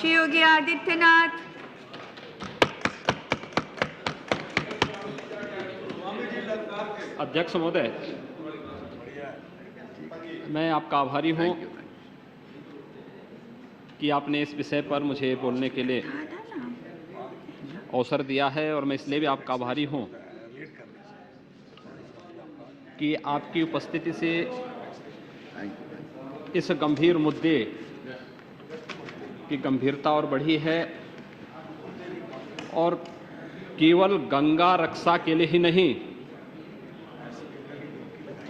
श्री योगी आदित्यनाथ। अध्यक्ष महोदय, मैं आपका आभारी हूं कि आपने इस विषय पर मुझे बोलने के लिए अवसर दिया है, और मैं इसलिए भी आपका आभारी हूं कि आपकी उपस्थिति से इस गंभीर मुद्दे की गंभीरता और बढ़ी है, और केवल गंगा रक्षा के लिए ही नहीं,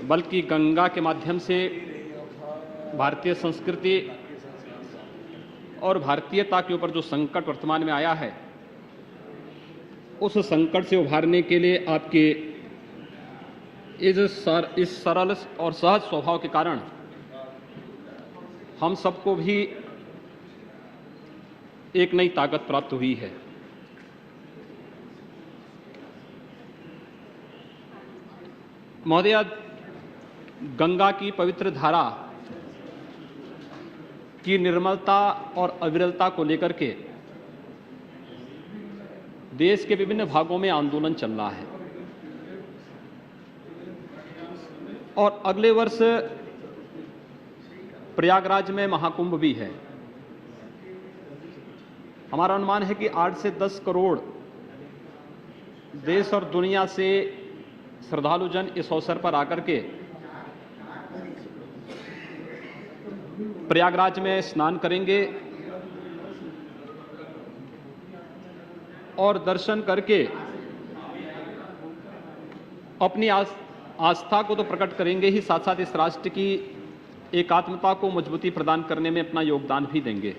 बल्कि गंगा के माध्यम से भारतीय संस्कृति और भारतीयता के ऊपर जो संकट वर्तमान में आया है, उस संकट से उभारने के लिए आपके इस सरल और सहज स्वभाव के कारण हम सबको भी एक नई ताकत प्राप्त हुई है। महोदय, गंगा की पवित्र धारा की निर्मलता और अविरलता को लेकर के देश के विभिन्न भागों में आंदोलन चल रहा है, और अगले वर्ष प्रयागराज में महाकुंभ भी है। हमारा अनुमान है कि 8 से 10 करोड़ देश और दुनिया से श्रद्धालुजन इस अवसर पर आकर के प्रयागराज में स्नान करेंगे और दर्शन करके अपनी आस्था को तो प्रकट करेंगे ही, साथ साथ इस राष्ट्र की एकात्मता को मजबूती प्रदान करने में अपना योगदान भी देंगे।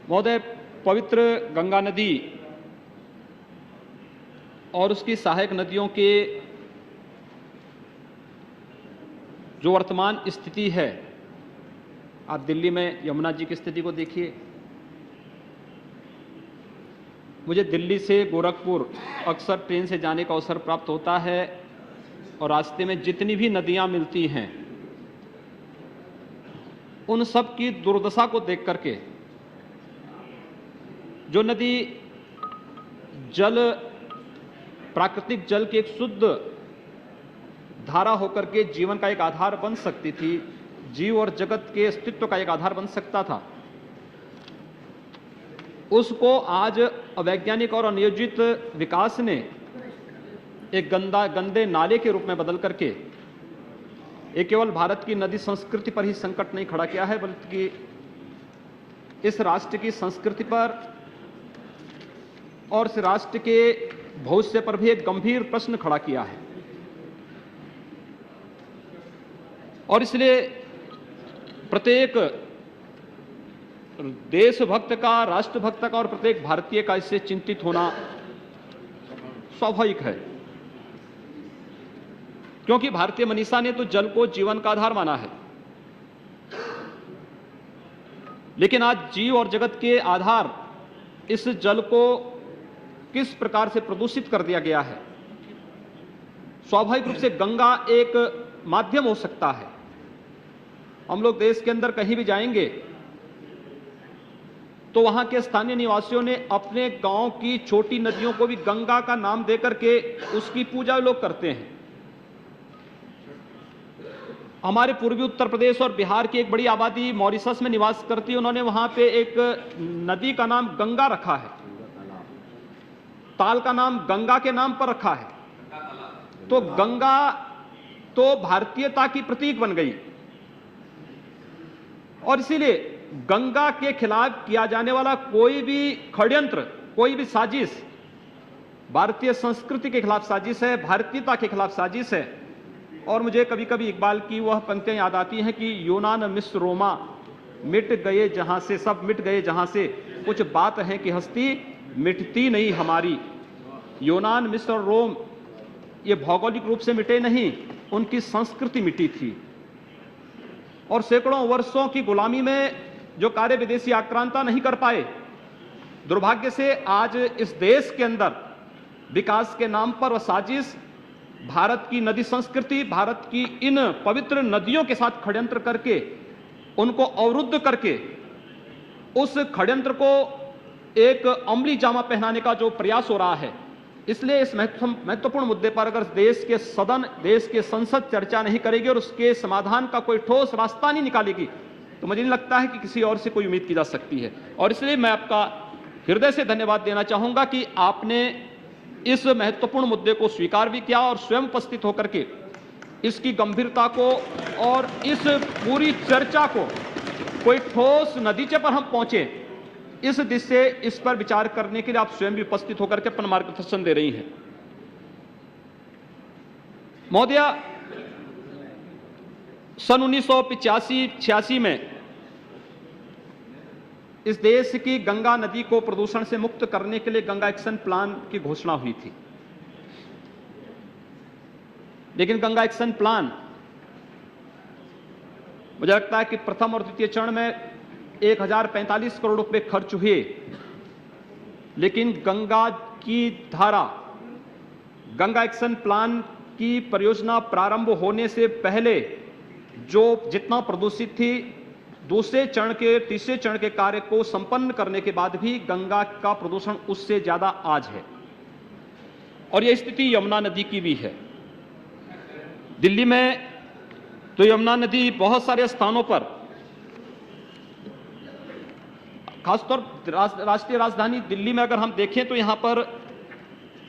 महोदय, पवित्र गंगा नदी और उसकी सहायक नदियों के जो वर्तमान स्थिति है, आप दिल्ली में यमुना जी की स्थिति को देखिए। मुझे दिल्ली से गोरखपुर अक्सर ट्रेन से जाने का अवसर प्राप्त होता है, और रास्ते में जितनी भी नदियां मिलती हैं, उन सब की दुर्दशा को देख करके, जो नदी जल प्राकृतिक जल की एक शुद्ध धारा होकर के जीवन का एक आधार बन सकती थी, जीव और जगत के अस्तित्व का एक आधार बन सकता था, उसको आज अवैज्ञानिक और अनियोजित विकास ने एक गंदे नाले के रूप में बदल करके एक केवल भारत की नदी संस्कृति पर ही संकट नहीं खड़ा किया है, बल्कि इस राष्ट्र की संस्कृति पर और इस राष्ट्र के भविष्य पर भी एक गंभीर प्रश्न खड़ा किया है। और इसलिए प्रत्येक देशभक्त का, राष्ट्रभक्त का और प्रत्येक भारतीय का इससे चिंतित होना स्वाभाविक है, क्योंकि भारतीय मनीषा ने तो जल को जीवन का आधार माना है। लेकिन आज जीव और जगत के आधार इस जल को किस प्रकार से प्रदूषित कर दिया गया है। स्वाभाविक रूप से गंगा एक माध्यम हो सकता है। हम लोग देश के अंदर कहीं भी जाएंगे तो वहां के स्थानीय निवासियों ने अपने गांव की छोटी नदियों को भी गंगा का नाम देकर के उसकी पूजा लोग करते हैं। हमारे पूर्वी उत्तर प्रदेश और बिहार की एक बड़ी आबादी मॉरिशस में निवास करती है, उन्होंने वहां पे एक नदी का नाम गंगा रखा है, ताल का नाम गंगा के नाम पर रखा है। तो गंगा तो भारतीयता की प्रतीक बन गई, और इसीलिए गंगा के खिलाफ किया जाने वाला कोई भी षड्यंत्र, कोई भी साजिश भारतीय संस्कृति के खिलाफ साजिश है, भारतीयता के खिलाफ साजिश है। और मुझे कभी कभी इकबाल की वह पंक्तियां याद आती हैं कि यूनान मिस्र रोमा मिट गए जहां से, सब मिट गए जहां से, कुछ बात है कि हस्ती मिटती नहीं हमारी। यूनान मिस्र और रोम ये भौगोलिक रूप से मिटे नहीं, उनकी संस्कृति मिटी थी, और सैकड़ों वर्षों की गुलामी में जो कार्य विदेशी आक्रांता नहीं कर पाए, दुर्भाग्य से आज इस देश के अंदर विकास के नाम पर वह साजिश भारत की नदी संस्कृति, भारत की इन पवित्र नदियों के साथ षड्यंत्र करके उनको अवरुद्ध करके उस षड्यंत्र को एक अमली जामा पहनाने का जो प्रयास हो रहा है, इसलिए इस महत्वपूर्ण मुद्दे पर अगर देश के सदन, देश के संसद चर्चा नहीं करेगी और उसके समाधान का कोई ठोस रास्ता नहीं निकालेगी, तो मुझे नहीं लगता है कि किसी और से कोई उम्मीद की जा सकती है। और इसलिए मैं आपका हृदय से धन्यवाद देना चाहूंगा कि आपने इस महत्वपूर्ण मुद्दे को स्वीकार भी किया और स्वयं उपस्थित होकर के इसकी गंभीरता को और इस पूरी चर्चा को कोई ठोस नतीजे पर हम पहुंचे, इस दिशा से इस पर विचार करने के लिए आप स्वयं भी उपस्थित होकर के अपना मार्गदर्शन दे रही हैं। महोदया, सन 1985-86 में इस देश की गंगा नदी को प्रदूषण से मुक्त करने के लिए गंगा एक्शन प्लान की घोषणा हुई थी। लेकिन गंगा एक्शन प्लान, मुझे लगता है कि प्रथम और द्वितीय चरण में 1045 करोड़ रुपए खर्च हुए, लेकिन गंगा की धारा, गंगा एक्शन प्लान की परियोजना प्रारंभ होने से पहले जो जितना प्रदूषित थी, दूसरे चरण के, तीसरे चरण के कार्य को संपन्न करने के बाद भी गंगा का प्रदूषण उससे ज्यादा आज है। और यह स्थिति यमुना नदी की भी है। दिल्ली में तो यमुना नदी बहुत सारे स्थानों पर, खासतौर राष्ट्रीय राजधानी दिल्ली में अगर हम देखें तो यहां पर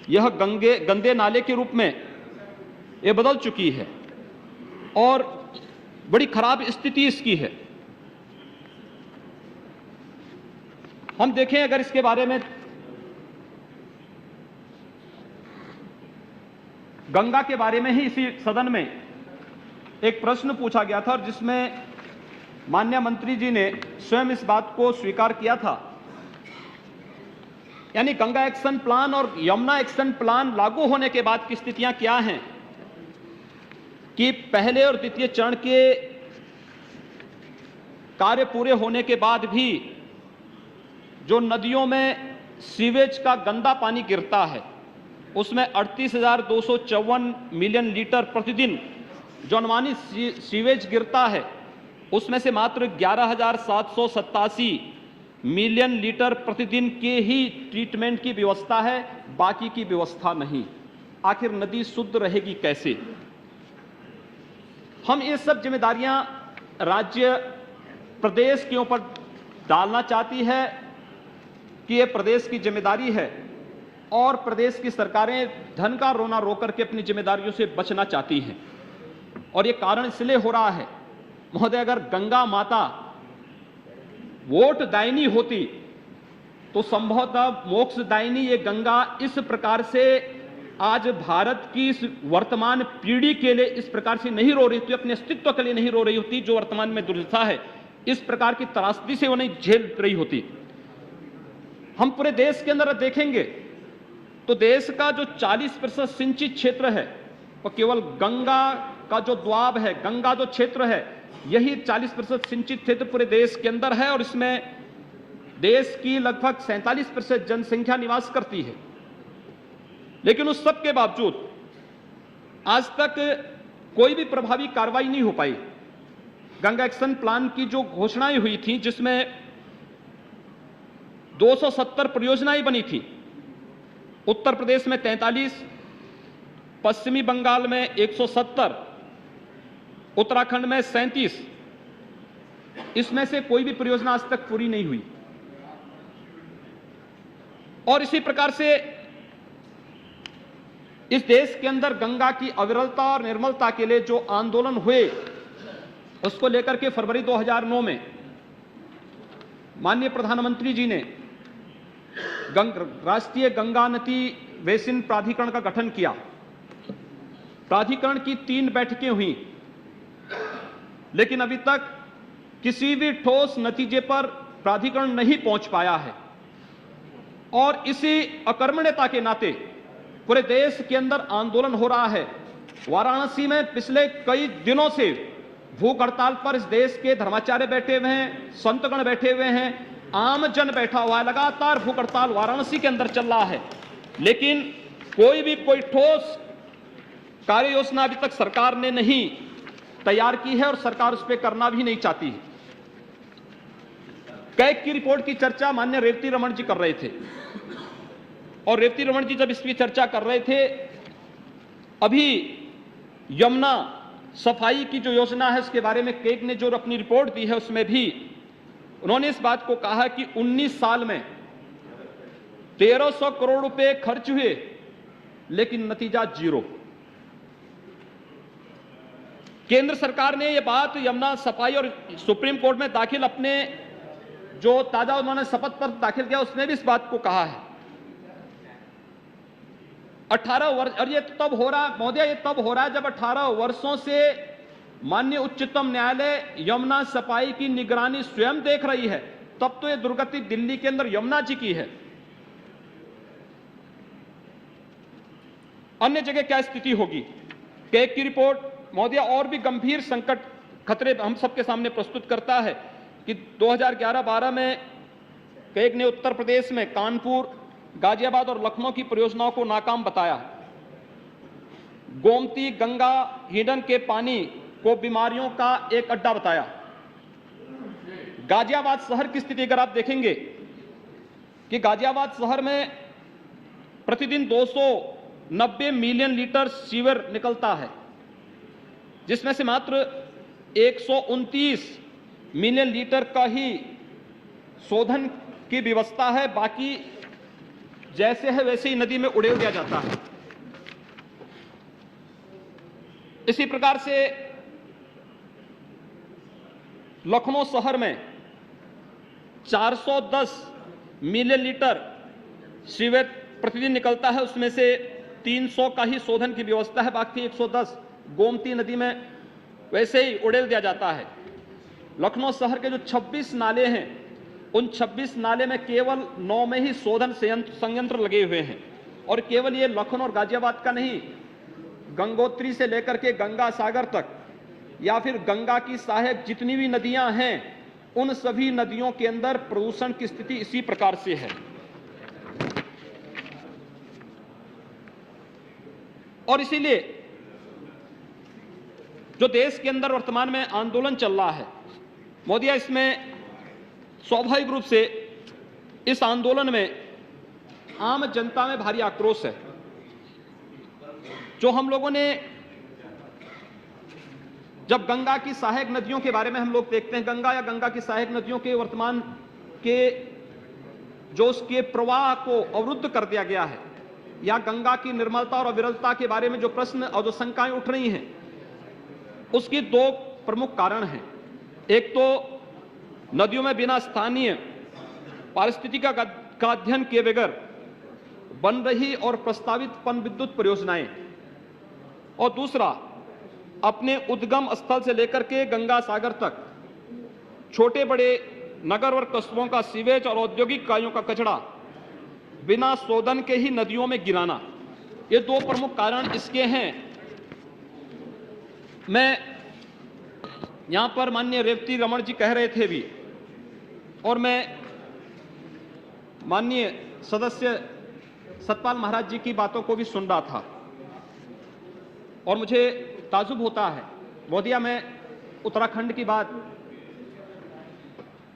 यह गंदे नाले के रूप में यह बदल चुकी है और बड़ी खराब स्थिति इसकी है। हम देखें अगर इसके बारे में, गंगा के बारे में ही इसी सदन में एक प्रश्न पूछा गया था और जिसमें माननीय मंत्री जी ने स्वयं इस बात को स्वीकार किया था, यानी गंगा एक्शन प्लान और यमुना एक्शन प्लान लागू होने के बाद की स्थितियां क्या हैं कि पहले और द्वितीय चरण के कार्य पूरे होने के बाद भी जो नदियों में सीवेज का गंदा पानी गिरता है, उसमें 38,254 मिलियन लीटर प्रतिदिन जो अनुमानित सीवेज गिरता है, उसमें से मात्र 11,787 मिलियन लीटर प्रतिदिन के ही ट्रीटमेंट की व्यवस्था है, बाकी की व्यवस्था नहीं। आखिर नदी शुद्ध रहेगी कैसे? हम ये सब जिम्मेदारियां राज्य प्रदेश के ऊपर डालना चाहती है कि ये प्रदेश की जिम्मेदारी है और प्रदेश की सरकारें धन का रोना रो करके अपनी जिम्मेदारियों से बचना चाहती हैं। और ये कारण इसलिए हो रहा है महोदय, अगर गंगा माता वोट दायिनी होती तो संभवतः मोक्षदायिनी ये गंगा इस प्रकार से आज भारत की इस वर्तमान पीढ़ी के लिए इस प्रकार से नहीं रो रही होती, अपने अस्तित्व के लिए नहीं रो रही होती। जो वर्तमान में दुर्दशा है, इस प्रकार की त्रासदी से वो नहीं झेल रही होती। हम पूरे देश के अंदर देखेंगे तो देश का जो 40% सिंचित क्षेत्र है वो केवल गंगा का जो द्वाब है, गंगा जो क्षेत्र है, यही 40% सिंचित क्षेत्र पूरे देश के अंदर है और इसमें देश की लगभग 47% जनसंख्या निवास करती है। लेकिन उस सब के बावजूद आज तक कोई भी प्रभावी कार्रवाई नहीं हो पाई। गंगा एक्शन प्लान की जो घोषणाएं हुई थी, जिसमें 270 परियोजनाएं बनी थी, उत्तर प्रदेश में 43, पश्चिमी बंगाल में 170, उत्तराखंड में 37, इसमें से कोई भी परियोजना आज तक पूरी नहीं हुई। और इसी प्रकार से इस देश के अंदर गंगा की अविरलता और निर्मलता के लिए जो आंदोलन हुए, उसको लेकर के फरवरी 2009 में माननीय प्रधानमंत्री जी ने राष्ट्रीय गंगा नदी बेसिन प्राधिकरण का गठन किया। प्राधिकरण की 3 बैठकें हुई, लेकिन अभी तक किसी भी ठोस नतीजे पर प्राधिकरण नहीं पहुंच पाया है। और इसी अकर्मण्यता के नाते पूरे देश के अंदर आंदोलन हो रहा है। वाराणसी में पिछले कई दिनों से भूख हड़ताल पर इस देश के धर्माचार्य बैठे हुए हैं, संतगण बैठे हुए हैं, आम जन बैठा हुआ है। लगातार भूख हड़ताल वाराणसी के अंदर चल रहा है, लेकिन कोई ठोस कार्य योजना अभी तक सरकार ने नहीं तैयार की है और सरकार उस पर करना भी नहीं चाहती है। कैग की रिपोर्ट की चर्चा माननीय रेवती रमन जी कर रहे थे, और रेवती रमन जी जब इसकी चर्चा कर रहे थे, अभी यमुना सफाई की जो योजना है उसके बारे में कैग ने जो अपनी रिपोर्ट दी है उसमें भी उन्होंने इस बात को कहा कि 19 साल में 1300 करोड़ रुपए खर्च हुए, लेकिन नतीजा जीरो। केंद्र सरकार ने यह बात यमुना सफाई और सुप्रीम कोर्ट में दाखिल अपने जो ताजा उन्होंने शपथ पत्र दाखिल किया उसमें भी इस बात को कहा है। 18 वर्ष, और ये तब हो रहा महोदय, ये तब हो रहा है जब 18 वर्षों से माननीय उच्चतम न्यायालय यमुना सफाई की निगरानी स्वयं देख रही है। तब तो ये दुर्गति दिल्ली के अंदर यमुना जी की है। अन्य जगह क्या स्थिति होगी? कैग की रिपोर्ट महोदय और भी गंभीर संकट खतरे हम सबके सामने प्रस्तुत करता है कि 2011-12 में कैग ने उत्तर प्रदेश में कानपुर, गाजियाबाद और लखनऊ की परियोजनाओं को नाकाम बताया। गोमती गंगा हिडन के पानी को बीमारियों का एक अड्डा बताया। गाजियाबाद शहर की स्थिति अगर आप देखेंगे कि गाजियाबाद शहर में प्रतिदिन 290 मिलियन लीटर सीवर निकलता है, जिसमें से मात्र 129 मिलियन लीटर का ही शोधन की व्यवस्था है। बाकी जैसे है वैसे ही नदी में उड़ेल दिया जाता है। इसी प्रकार से लखनऊ शहर में 410 मिलियन लीटर सीवेज प्रतिदिन निकलता है, उसमें से 300 का ही शोधन की व्यवस्था है, बाकी 110 गोमती नदी में वैसे ही उड़ेल दिया जाता है। लखनऊ शहर के जो 26 नाले हैं, उन 26 नाले में केवल 9 में ही शोधन संयंत्र लगे हुए हैं। और केवल ये लखनऊ और गाजियाबाद का नहीं, गंगोत्री से लेकर के गंगा सागर तक या फिर गंगा की सहायक जितनी भी नदियां हैं, उन सभी नदियों के अंदर प्रदूषण की स्थिति इसी प्रकार से है। और इसीलिए जो देश के अंदर वर्तमान में आंदोलन चल रहा है मोदी, इसमें स्वाभाविक रूप से इस आंदोलन में आम जनता में भारी आक्रोश है। जो हम लोगों ने जब गंगा की सहायक नदियों के बारे में हम लोग देखते हैं, गंगा या गंगा की सहायक नदियों के वर्तमान के जो उसके प्रवाह को अवरुद्ध कर दिया गया है, या गंगा की निर्मलता और अविरलता के बारे में जो प्रश्न और जो शंकाएं उठ रही हैं, उसकी दो प्रमुख कारण हैं। एक तो नदियों में बिना स्थानीय पारिस्थितिकी का अध्ययन किए बगैर बन रही और प्रस्तावित पनविद्युत परियोजनाएं, और दूसरा अपने उद्गम स्थल से लेकर के गंगा सागर तक छोटे बड़े नगर और कस्बों का सीवेज और औद्योगिक इकाइयों का कचरा बिना शोधन के ही नदियों में गिराना, ये दो प्रमुख कारण इसके हैं। मैं यहां पर माननीय रेवती रमन जी कह रहे थे भी, और मैं माननीय सदस्य सतपाल महाराज जी की बातों को भी सुन रहा था, और मुझे ताजुब होता है। मोदिया में उत्तराखंड की बात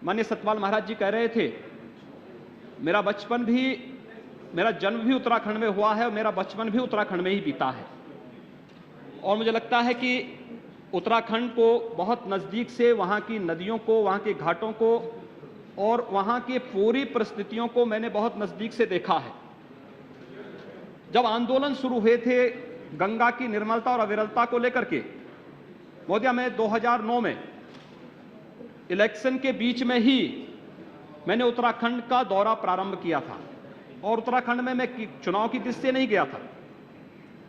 माननीय सतपाल महाराज जी कह रहे थे। मेरा बचपन भी, मेरा जन्म भी उत्तराखंड में हुआ है और मेरा बचपन भी उत्तराखंड में ही बीता है, और मुझे लगता है कि उत्तराखंड को बहुत नज़दीक से वहाँ की नदियों को, वहाँ के घाटों को और वहाँ की पूरी परिस्थितियों को मैंने बहुत नज़दीक से देखा है। जब आंदोलन शुरू हुए थे गंगा की निर्मलता और अविरलता को लेकर के, मोदिया में 2009 में इलेक्शन के बीच में ही मैंने उत्तराखंड का दौरा प्रारंभ किया था, और उत्तराखंड में मैं चुनाव की दृष्टि से नहीं गया था।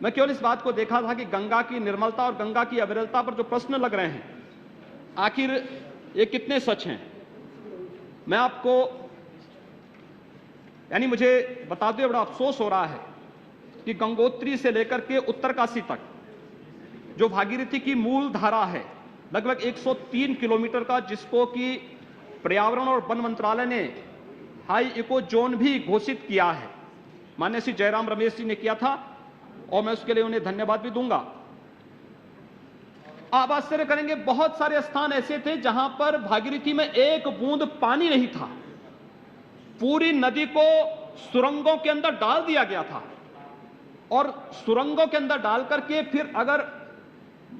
मैं केवल इस बात को देखा था कि गंगा की निर्मलता और गंगा की अविरलता पर जो प्रश्न लग रहे हैं, आखिर ये कितने सच हैं। मैं आपको यानी मुझे बताते हुए बड़ा अफसोस हो रहा है कि गंगोत्री से लेकर के उत्तरकाशी तक जो भागीरथी की मूल धारा है, लगभग 103 किलोमीटर का, जिसको कि पर्यावरण और वन मंत्रालय ने हाई इको जोन भी घोषित किया है, माननीय श्री जयराम रमेश जी ने किया था, और मैं उसके लिए उन्हें धन्यवाद भी दूंगा। आप आश्चर्य करेंगे, बहुत सारे स्थान ऐसे थे जहां पर भागीरथी में एक बूंद पानी नहीं था। पूरी नदी को सुरंगों के अंदर डाल दिया गया था और सुरंगों के अंदर डाल करके फिर अगर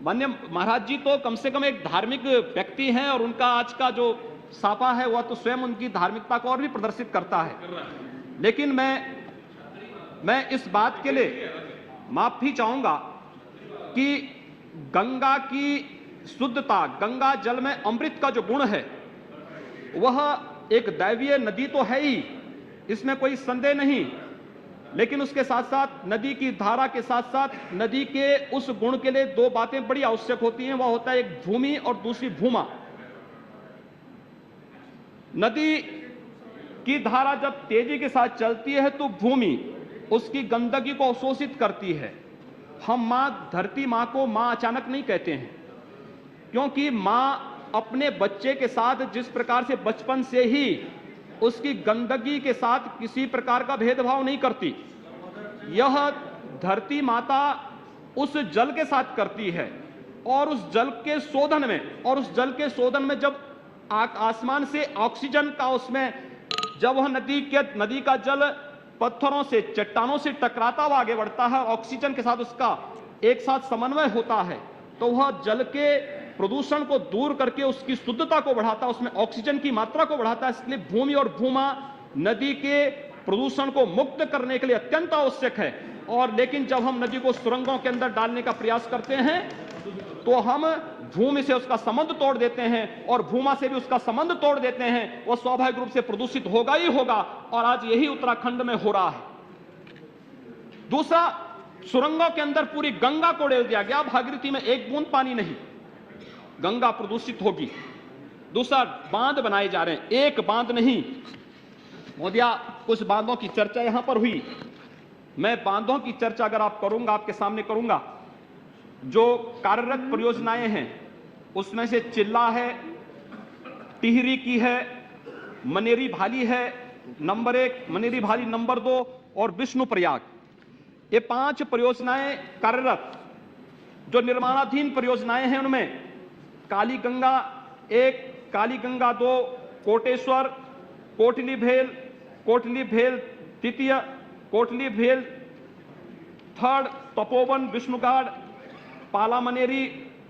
माननीय महाराज जी तो कम से कम एक धार्मिक व्यक्ति हैं और उनका आज का जो साफा है वह तो स्वयं उनकी धार्मिकता को और भी प्रदर्शित करता है। लेकिन मैं इस बात के लिए माफी चाहूंगा कि गंगा की शुद्धता, गंगा जल में अमृत का जो गुण है वह एक दैवीय नदी तो है ही, इसमें कोई संदेह नहीं, लेकिन उसके साथ साथ नदी की धारा के साथ साथ नदी के उस गुण के लिए दो बातें बड़ी आवश्यक होती हैं। वह होता है एक भूमि और दूसरी भूमा। नदी की धारा जब तेजी के साथ चलती है तो भूमि उसकी गंदगी को अवशोषित करती है। हम मां धरती मां को मां अचानक नहीं कहते हैं, क्योंकि मां अपने बच्चे के साथ जिस प्रकार से बचपन से ही उसकी गंदगी के साथ किसी प्रकार का भेदभाव नहीं करती, यह धरती माता उस जल के साथ करती है। और उस जल के शोधन में जब आसमान से ऑक्सीजन का उसमें जब वह नदी का जल पत्थरों से, चट्टानों से टकराता हुआ आगे बढ़ता है और ऑक्सीजन के साथ उसका एक साथ समन्वय होता है, तो वह जल के प्रदूषण को दूर करके उसकी शुद्धता को बढ़ाता है, उसमें ऑक्सीजन की मात्रा को बढ़ाता है। इसलिए भूमि और भूमा नदी के प्रदूषण को मुक्त करने के लिए अत्यंत आवश्यक है। और लेकिन जब हम नदी को सुरंगों के अंदर डालने का प्रयास करते हैं तो हम भूमि से उसका संबंध तोड़ देते हैं और भूमा से भी उसका संबंध तोड़ देते हैं। वह स्वाभाविक रूप से प्रदूषित होगा ही होगा और आज यही उत्तराखंड में हो रहा है। दूसरा, सुरंगों के अंदर पूरी गंगा को डाल दिया गया। भागीरथी में एक बूंद पानी नहीं, गंगा प्रदूषित होगी। दूसरा, बांध बनाए जा रहे हैं, एक बांध नहीं। मोदिया, कुछ बांधों की चर्चा यहां पर हुई। मैं बांधों की चर्चा अगर आप करूंगा, आपके सामने करूंगा, जो कार्यरत परियोजनाएं हैं उसमें से चिल्ला है, टिहरी की है, मनेरी भाली है नंबर 1, मनेरी भाली नंबर 2 और विष्णु प्रयाग, ये 5 परियोजनाएं कार्यरत। जो निर्माणाधीन परियोजनाएं हैं उनमें काली गंगा 1, काली गंगा 2, कोटेश्वर, कोटली भेल द्वितीय, कोटली भेल थर्ड, तपोवन, विष्णुगाड़, पाला मनेरी,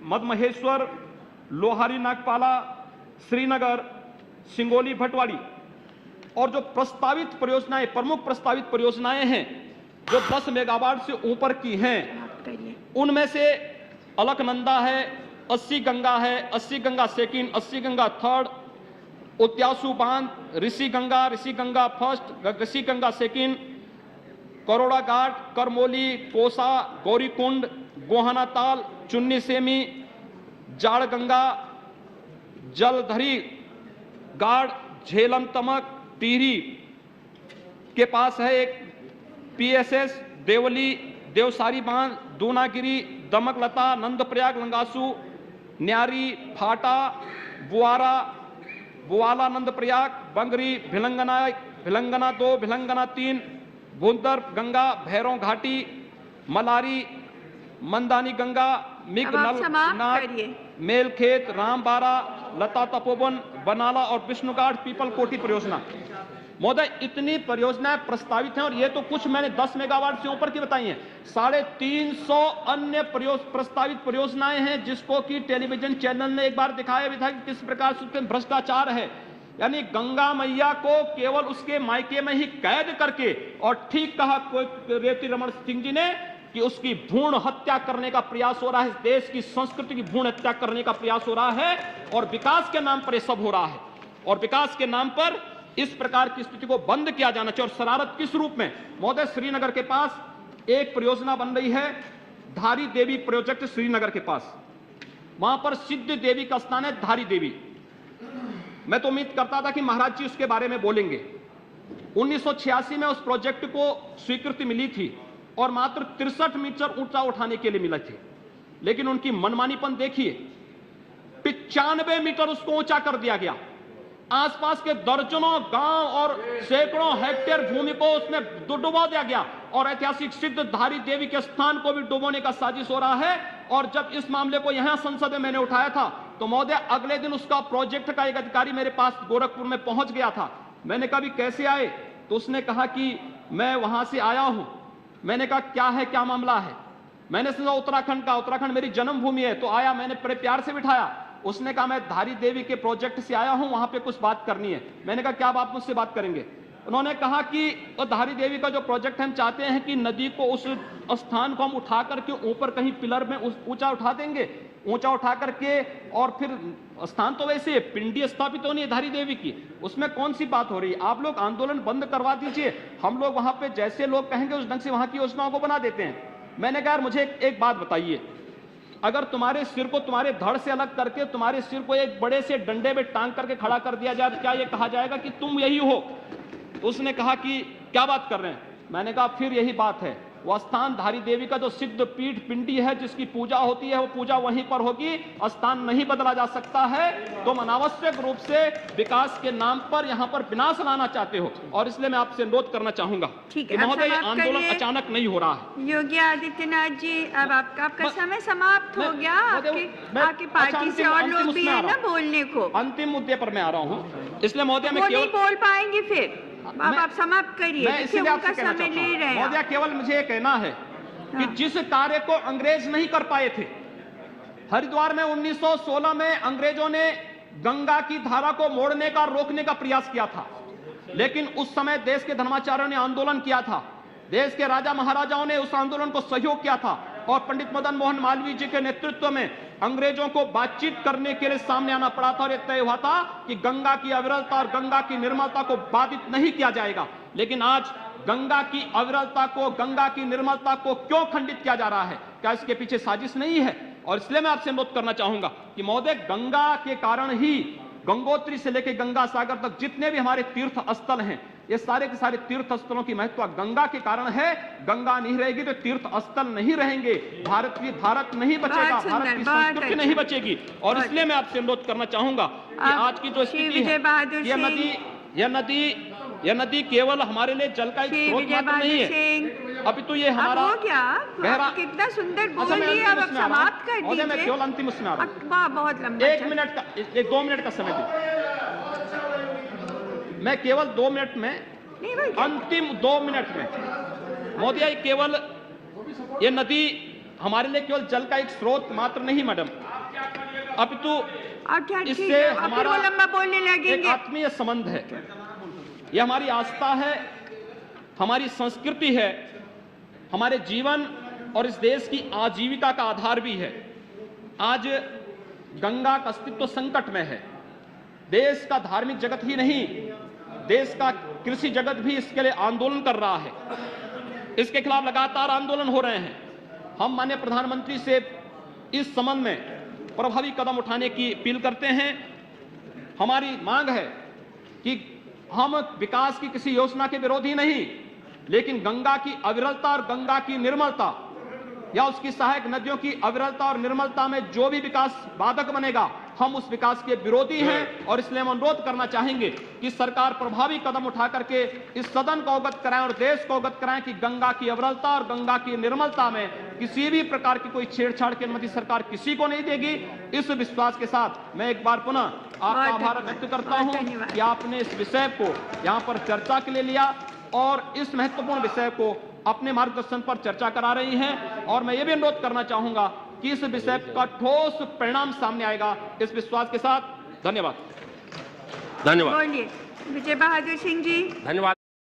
मदमहेश्वर, लोहारी नागपाला, श्रीनगर, सिंगोली भटवाड़ी। और जो प्रस्तावित परियोजनाएं, प्रमुख प्रस्तावित परियोजनाएं हैं जो 10 मेगावाट से ऊपर की हैं, उनमें से अलकनंदा है, 80 गंगा है, 80 गंगा सेकंड, 80 गंगा थर्ड, उत्यासू बांध, ऋषि गंगा फर्स्ट, ऋषि गंगा सेकंड, करोड़ा घाट, करमोली, कोसा, गौरीकुंड, गोहाना ताल, चुन्नी सेमी, जाड़ गंगा, जलधरी गाड़, झेलम तमक, टिहरी के पास है एक पीएसएस, देवली, देवसारी बांध, दूनागिरी, दमकलता, नंदप्रयाग, लंगासू, न्यारी, फाटा, बुआला, नंदप्रयाग, बंगरी, भिलंगना 2, भिलंगना 3, भूंतर गंगा, भैरों घाटी, मलारी, मंदानी गंगा, नाग, मेलखेत, रामबारा, लता तपोवन, बनाला और विष्णुगाड़ पीपल कोटी परियोजना। महोदय, इतनी परियोजनाएं प्रस्तावित हैं और ये तो कुछ मैंने 10 मेगावाट से ऊपर की बताई हैं। 350 अन्य प्रस्तावित परियोजनाएं हैं जिसको कि टेलीविजन चैनल ने एक बार दिखाया भी था कि किस प्रकार से उसमें भ्रष्टाचार है। यानी गंगा मैया को केवल उसके मायके में ही कैद करके, और ठीक कहा रेती रमन सिंह जी ने कि उसकी भ्रूण हत्या करने का प्रयास हो रहा है, इस देश की संस्कृति की भ्रूण हत्या करने का प्रयास हो रहा है और विकास के नाम पर यह सब हो रहा है। और विकास के नाम पर इस प्रकार की स्थिति को बंद किया जाना चाहिए। और शरारत किस रूप में? महोदय, श्रीनगर के पास एक परियोजना बन रही है, धारी देवी प्रोजेक्ट श्रीनगर के पास। वहां पर सिद्ध देवी का स्थान है, धारी देवी। मैं तो उम्मीद करता था कि महाराज जी उसके बारे में बोलेंगे। 1986 में उस प्रोजेक्ट को स्वीकृति मिली थी और मात्र 63 मीटर ऊंचा उठाने के लिए मिला थी, लेकिन उनकी मनमानीपन देखिए, 95 मीटर उसको ऊंचा कर दिया गया। आसपास के दर्जनों गांव और सैकड़ों हेक्टेयर भूमि को उसमें डुबो दिया गया और ऐतिहासिक सिद्ध धारी देवी के स्थान को भी डुबोने का साजिश हो रहा है। और जब इस मामले को यहां संसद में मैंने उठाया था तो महोदय अगले दिन उसका प्रोजेक्ट का एक अधिकारी मेरे पास गोरखपुर में पहुंच गया था। मैंने कहा भी कैसे आए, तो उसने कहा कि मैं वहां से आया हूं। मैंने कहा क्या है, क्या मामला है? मैंने सुना उत्तराखंड का, उत्तराखंड मेरी जन्मभूमि है। तो आया, मैंने बड़े प्यार से बिठाया। उसने कहा मैं धारी देवी के प्रोजेक्ट से आया हूं, वहां पे कुछ बात करनी है। मैंने कहा क्या आप मुझसे बात करेंगे? उन्होंने कहा कि वो धारी देवी का जो प्रोजेक्ट हम चाहते हैं कि नदी को, उस स्थान को हम उठा करके ऊपर कहीं पिलर में ऊंचा उठा देंगे, ऊंचा उठा करके, और फिर स्थान तो वैसे पिंडी स्थापित होनी है धारी देवी की, उसमें कौन सी बात हो रही है? आप लोग आंदोलन बंद करवा दीजिए, हम लोग वहां पे जैसे लोग कहेंगे उस ढंग से वहां की योजनाओं को बना देते हैं। मैंने कहा मुझे एक बात बताइए, अगर तुम्हारे सिर को तुम्हारे धड़ से अलग करके तुम्हारे सिर को एक बड़े से डंडे में टांग करके खड़ा कर दिया जाए तो क्या यह कहा जाएगा कि तुम यही हो? तो उसने कहा कि क्या बात कर रहे हैं? मैंने कहा फिर यही बात है, वह स्थान धारी देवी का जो सिद्ध पीठ पिंडी है जिसकी पूजा होती है वो पूजा वहीं पर होगी, स्थान नहीं बदला जा सकता है। तुम अनावश्यक रूप से विकास के नाम पर यहाँ पर विनाश लाना चाहते हो और इसलिए मैं आपसे अनुरोध करना चाहूंगा कि महोदय आंदोलन अचानक नहीं हो रहा है। योगी आदित्यनाथ जी, अब आपका समय समाप्त हो गया। आपकी पार्टी से और लोग भी है ना बोलने को। अंतिम मुद्दे पर मैं आ रहा हूँ, इसलिए महोदय मैं नहीं बोल पाएंगे फिर। आप समाप्त करिए, उनका समय ले रहे हैं। महोदय केवल मुझे ये कहना है कि जिस कार्य को अंग्रेज नहीं कर पाए थे, हरिद्वार में 1916 में अंग्रेजों ने गंगा की धारा को मोड़ने का, रोकने का प्रयास किया था, लेकिन उस समय देश के धर्माचार्यों ने आंदोलन किया था, देश के राजा महाराजाओं ने उस आंदोलन को सहयोग किया था और पंडित मदन मोहन मालवीय जी के नेतृत्व में अंग्रेजों को बातचीत करने के लिए सामने आना पड़ा था और यह तय हुआ था कि गंगा की अविरलता और गंगा की निर्मलता को बाधित नहीं किया जाएगा। लेकिन आज गंगा की अविरलता को, गंगा की निर्मलता को क्यों खंडित किया जा रहा है? क्या इसके पीछे साजिश नहीं है? और इसलिए मैं आपसे अनुरोध करना चाहूंगा कि महोदय गंगा के कारण ही गंगोत्री से लेकर गंगा सागर तक जितने भी हमारे तीर्थ स्थल हैं, ये सारे के सारे तीर्थ स्थलों की महत्व गंगा के कारण है। गंगा नहीं रहेगी तो तीर्थ स्थल नहीं रहेंगे, भारत नहीं बचेगा, भारत की संस्कृति नहीं बचेगी। और इसलिए मैं आपसे अनुरोध करना चाहूंगा कि आज की जो स्थिति है, यह नदी केवल हमारे लिए जल का एक स्रोत मात्र नहीं है, अभी तो ये हमारा गहरा। कितना सुंदर बोल लिए, अब समाप्त कर दीजिए। मैं केवल अंतिम उसमें आ रहा हूं, बहुत लंबा, 1 मिनट का, 2 मिनट का समय दीजिए। मैं केवल 2 मिनट में, अंतिम 2 मिनट में मोदी, केवल ये नदी हमारे लिए केवल जल का एक स्रोत मात्र नहीं मैडम, अब तो इससे हमारा लंबा बोलने लगेंगे। एक आत्मीय संबंध है, यह हमारी आस्था है, हमारी संस्कृति है, हमारे जीवन और इस देश की आजीविका का आधार भी है। आज गंगा का अस्तित्व संकट में है। देश का धार्मिक जगत ही नहीं, देश का कृषि जगत भी इसके लिए आंदोलन कर रहा है, इसके खिलाफ लगातार आंदोलन हो रहे हैं। हम माननीय प्रधानमंत्री से इस संबंध में प्रभावी कदम उठाने की अपील करते हैं। हमारी मांग है कि हम विकास की किसी योजना के विरोधी नहीं, लेकिन गंगा की अविरलता और गंगा की निर्मलता या उसकी सहायक नदियों की अविरलता और निर्मलता में जो भी विकास बाधक बनेगा, हम उस विकास के विरोधी हैं। और इसलिए हम अनुरोध करना चाहेंगे कि सरकार प्रभावी कदम उठा करके इस सदन को अवगत कराएं और देश को अवगत कराएं कि गंगा की अविरलता और गंगा की निर्मलता में किसी भी प्रकार की कोई छेड़छाड़ की अनुमति सरकार किसी को नहीं देगी। इस विश्वास के साथ मैं एक बार पुनः आपका आभार व्यक्त करता हूं कि आपने इस विषय को यहाँ पर चर्चा के लिए लिया और इस महत्वपूर्ण विषय को अपने मार्गदर्शन पर चर्चा करा रही हैं। और मैं ये भी अनुरोध करना चाहूंगा कि इस विषय का ठोस परिणाम सामने आएगा, इस विश्वास के साथ। धन्यवाद। धन्यवाद। विजय बहादुर सिंह जी, धन्यवाद।